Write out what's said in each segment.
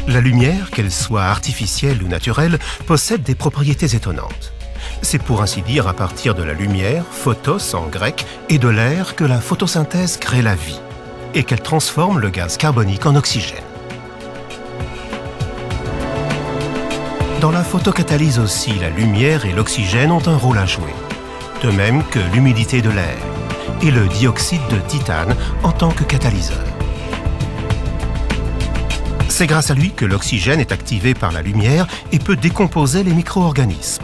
La lumière, qu'elle soit artificielle ou naturelle, possède des propriétés étonnantes. C'est pour ainsi dire à partir de la lumière, photos en grec, et de l'air que la photosynthèse crée la vie, et qu'elle transforme le gaz carbonique en oxygène. Dans la photocatalyse aussi, la lumière et l'oxygène ont un rôle à jouer, de même que l'humidité de l'air et le dioxyde de titane en tant que catalyseur. C'est grâce à lui que l'oxygène est activé par la lumière et peut décomposer les micro-organismes.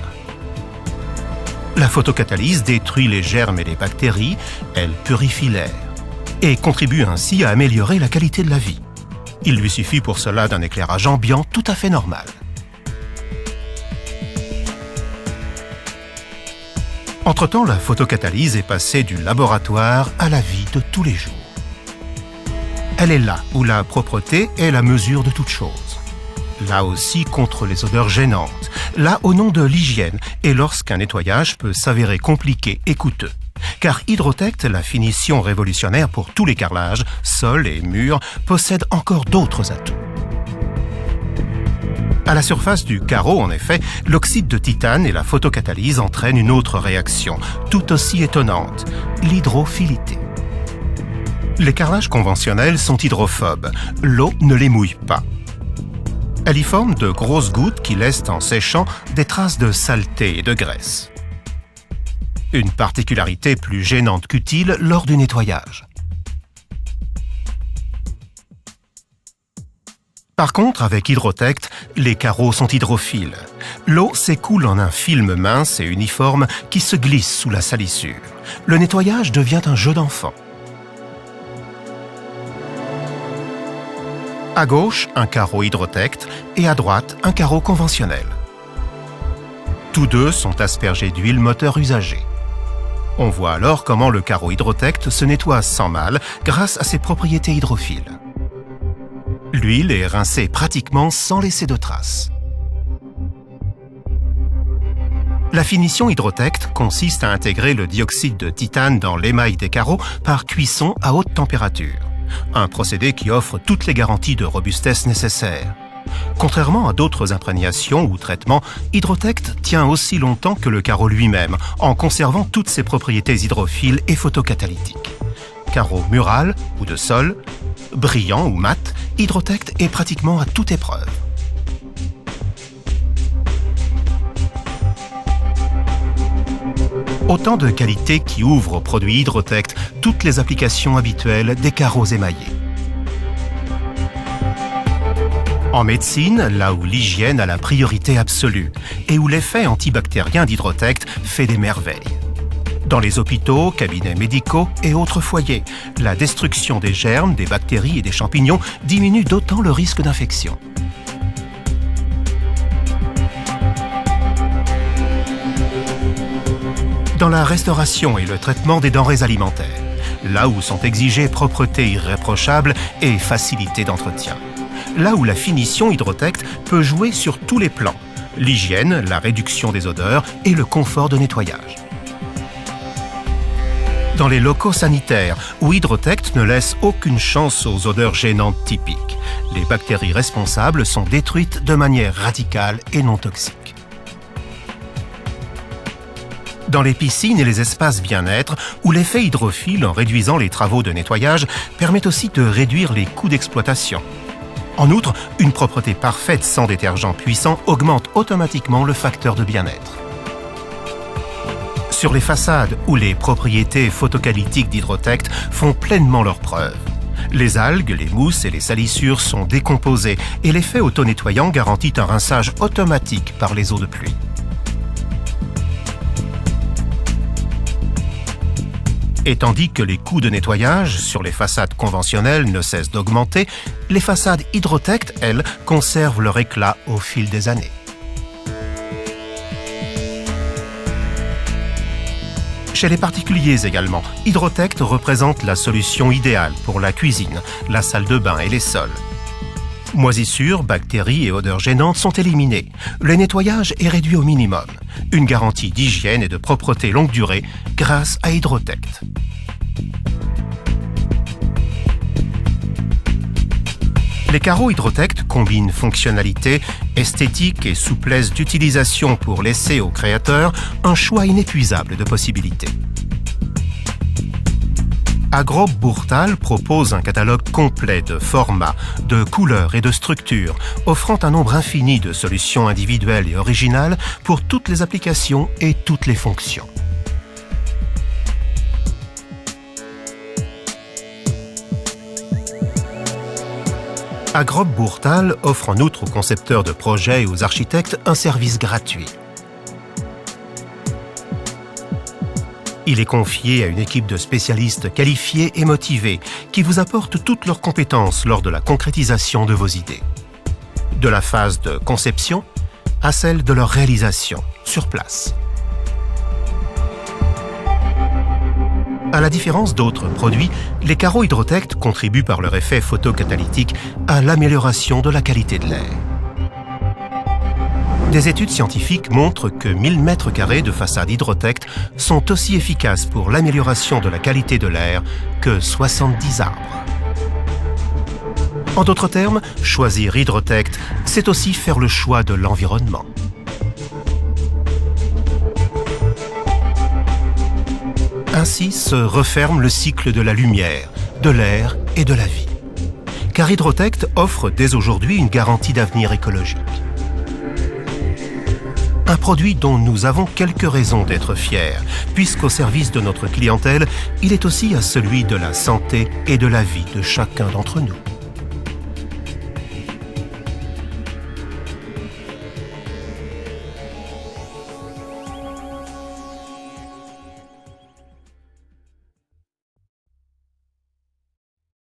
La photocatalyse détruit les germes et les bactéries, elle purifie l'air et contribue ainsi à améliorer la qualité de la vie. Il lui suffit pour cela d'un éclairage ambiant tout à fait normal. Entre-temps, la photocatalyse est passée du laboratoire à la vie de tous les jours. Elle est là où la propreté est la mesure de toute chose. Là aussi contre les odeurs gênantes, là au nom de l'hygiène et lorsqu'un nettoyage peut s'avérer compliqué et coûteux. Car Hydrotect, la finition révolutionnaire pour tous les carrelages, sols et murs, possède encore d'autres atouts. À la surface du carreau, en effet, l'oxyde de titane et la photocatalyse entraînent une autre réaction, tout aussi étonnante, l'hydrophilité. Les carrelages conventionnels sont hydrophobes. L'eau ne les mouille pas. Elle y forme de grosses gouttes qui laissent en séchant des traces de saleté et de graisse. Une particularité plus gênante qu'utile lors du nettoyage. Par contre, avec Hydrotect, les carreaux sont hydrophiles. L'eau s'écoule en un film mince et uniforme qui se glisse sous la salissure. Le nettoyage devient un jeu d'enfant. À gauche, un carreau Hydrotect et à droite, un carreau conventionnel. Tous deux sont aspergés d'huile moteur usagée. On voit alors comment le carreau Hydrotect se nettoie sans mal grâce à ses propriétés hydrophiles. L'huile est rincée pratiquement sans laisser de traces. La finition Hydrotect consiste à intégrer le dioxyde de titane dans l'émail des carreaux par cuisson à haute température. Un procédé qui offre toutes les garanties de robustesse nécessaires. Contrairement à d'autres imprégnations ou traitements, Hydrotect tient aussi longtemps que le carreau lui-même, en conservant toutes ses propriétés hydrophiles et photocatalytiques. Carreau mural ou de sol, brillant ou mat, Hydrotect est pratiquement à toute épreuve. Autant de qualités qui ouvrent au produit Hydrotect toutes les applications habituelles des carreaux émaillés. En médecine, là où l'hygiène a la priorité absolue et où l'effet antibactérien d'Hydrotect fait des merveilles. Dans les hôpitaux, cabinets médicaux et autres foyers, la destruction des germes, des bactéries et des champignons diminue d'autant le risque d'infection. Dans la restauration et le traitement des denrées alimentaires, là où sont exigées propreté irréprochable et facilité d'entretien. Là où la finition Hydrotect peut jouer sur tous les plans, l'hygiène, la réduction des odeurs et le confort de nettoyage. Dans les locaux sanitaires, où Hydrotect ne laisse aucune chance aux odeurs gênantes typiques, les bactéries responsables sont détruites de manière radicale et non toxique. Dans les piscines et les espaces bien-être, où l'effet hydrophile en réduisant les travaux de nettoyage permet aussi de réduire les coûts d'exploitation. En outre, une propreté parfaite sans détergent puissant augmente automatiquement le facteur de bien-être. Sur les façades où les propriétés photocatalytiques d'Hydrotect font pleinement leurs preuves. Les algues, les mousses et les salissures sont décomposées et l'effet auto-nettoyant garantit un rinçage automatique par les eaux de pluie. Et tandis que les coûts de nettoyage sur les façades conventionnelles ne cessent d'augmenter, les façades Hydrotect, elles, conservent leur éclat au fil des années. Chez les particuliers également, Hydrotect représente la solution idéale pour la cuisine, la salle de bain et les sols. Moisissures, bactéries et odeurs gênantes sont éliminées. Le nettoyage est réduit au minimum. Une garantie d'hygiène et de propreté longue durée grâce à Hydrotect. Les carreaux Hydrotect combinent fonctionnalité, esthétique et souplesse d'utilisation pour laisser aux créateurs un choix inépuisable de possibilités. Agrop Bourtal propose un catalogue complet de formats, de couleurs et de structures, offrant un nombre infini de solutions individuelles et originales pour toutes les applications et toutes les fonctions. Agrop Bourtal offre en outre aux concepteurs de projets et aux architectes un service gratuit. Il est confié à une équipe de spécialistes qualifiés et motivés qui vous apportent toutes leurs compétences lors de la concrétisation de vos idées. De la phase de conception à celle de leur réalisation sur place. À la différence d'autres produits, les carreaux Hydrotect contribuent par leur effet photocatalytique à l'amélioration de la qualité de l'air. Des études scientifiques montrent que 1000 m² de façade Hydrotect sont aussi efficaces pour l'amélioration de la qualité de l'air que 70 arbres. En d'autres termes, choisir Hydrotect, c'est aussi faire le choix de l'environnement. Ainsi se referme le cycle de la lumière, de l'air et de la vie. Car Hydrotect offre dès aujourd'hui une garantie d'avenir écologique. Un produit dont nous avons quelques raisons d'être fiers, puisqu'au service de notre clientèle, il est aussi à celui de la santé et de la vie de chacun d'entre nous.